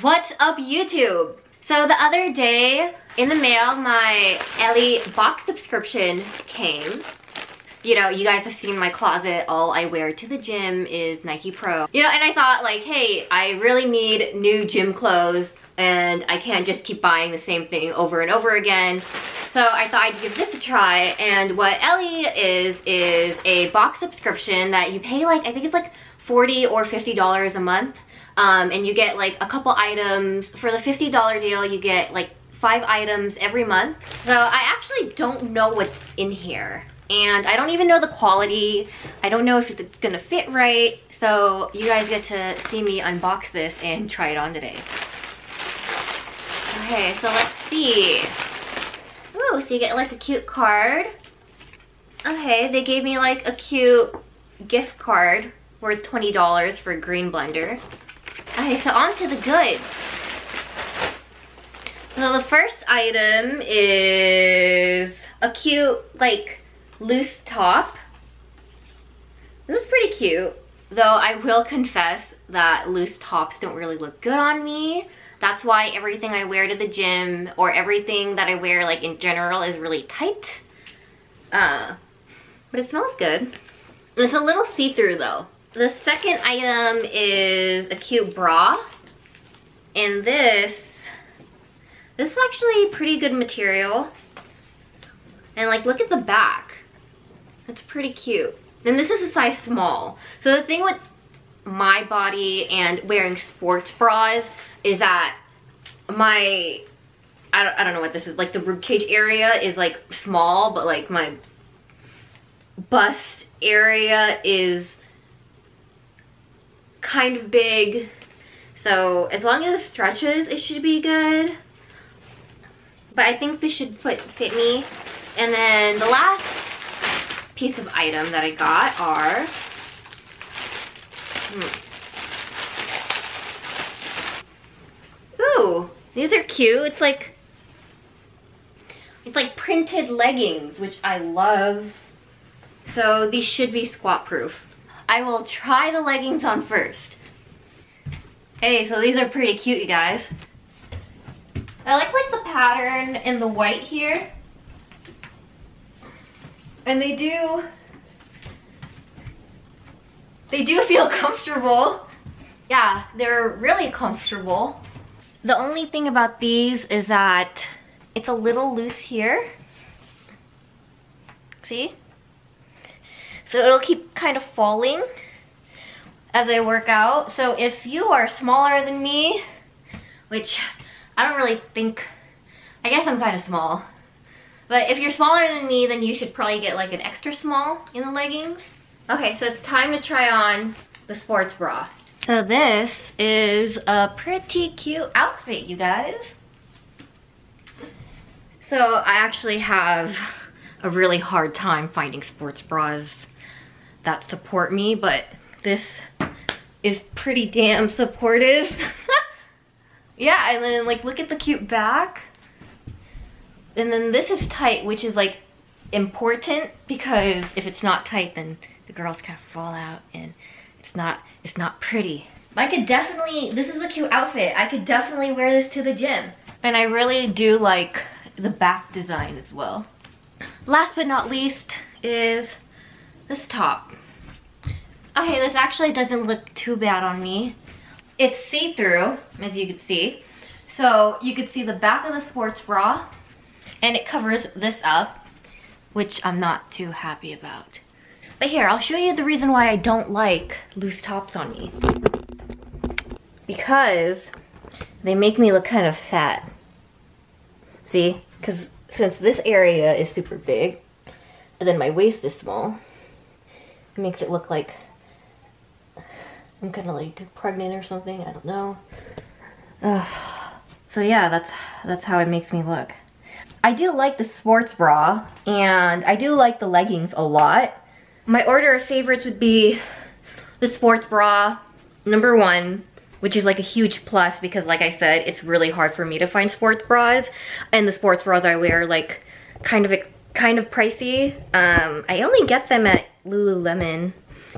What's up, YouTube? So the other day in the mail, my Ellie box subscription came. You know, you guys have seen my closet. All I wear to the gym is Nike Pro. You know, and I thought like, hey, I really need new gym clothes and I can't just keep buying the same thing over and over again. So I thought I'd give this a try. And what Ellie is a box subscription that you pay like, I think it's like $40 or $50 a month. And you get like a couple items. For the $50 deal, you get like 5 items every month. So I actually don't know what's in here. And I don't even know the quality. I don't know if it's gonna fit right. So you guys get to see me unbox this and try it on today. Okay, so let's see. Ooh, so you get like a cute card. Okay, they gave me like a cute gift card worth $20 for a green blender. Okay, so on to the goods. So the first item is a cute, like, loose top. This is pretty cute, though I will confess that loose tops don't really look good on me. That's why everything I wear to the gym, or everything that I wear, like, in general, is really tight. But it smells good. It's a little see-through, though. The second item is a cute bra. And this is actually pretty good material. And like, look at the back. It's pretty cute. And this is a size small. So the thing with my body and wearing sports bras is that my, I don't know what this is, like the ribcage area is like small, but like my bust area is kind of big. So as long as it stretches, it should be good. But I think this should fit me. And then the last piece of item that I got are ooh, these are cute. It's like printed leggings, which I love. So these should be squat proof. I will try the leggings on first. Hey, so these are pretty cute, you guys. I like the pattern in the white here. And they do feel comfortable. Yeah, they're really comfortable. The only thing about these is that it's a little loose here. See? So it'll keep kind of falling as I work out. So if you are smaller than me, which I don't really think, I guess I'm kind of small. But if you're smaller than me, then you should probably get like an extra small in the leggings. Okay, so it's time to try on the sports bra. So this is a pretty cute outfit, you guys. So I actually have a really hard time finding sports bras that support me, but this is pretty damn supportive. Yeah, and then like look at the cute back. And then this is tight, which is like important because if it's not tight, then the girls kind of fall out and it's not pretty. I could definitely, this is a cute outfit. I could definitely wear this to the gym. And I really do like the back design as well. Last but not least is this top. Okay, this actually doesn't look too bad on me. It's see-through, as you can see. So you could see the back of the sports bra, and it covers this up, which I'm not too happy about. But here, I'll show you the reason why I don't like loose tops on me. Because they make me look kind of fat. See? Because since this area is super big, and then my waist is small, it makes it look like I'm kind of like pregnant or something. I don't know. So yeah, that's how it makes me look. I do like the sports bra, and I do like the leggings a lot. My order of favorites would be the sports bra, number 1, which is like a huge plus because like I said, it's really hard for me to find sports bras, and the sports bras I wear like kind of pricey. I only get them at Lululemon,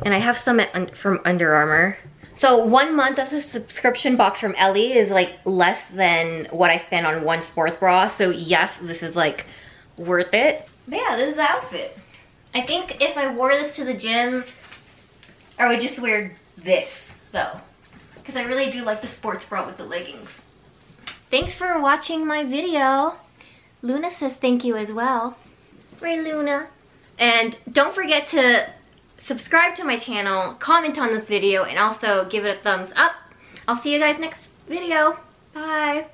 and I have some from Under Armour. So 1 month of the subscription box from Ellie is like less than what I spend on one sports bra. So yes, this is like worth it. But yeah, this is the outfit. I think if I wore this to the gym, I would just wear this though. Because I really do like the sports bra with the leggings. Thanks for watching my video. Luna says thank you as well. Right, Luna? And don't forget to subscribe to my channel, comment on this video, and also give it a thumbs up. I'll see you guys next video. Bye.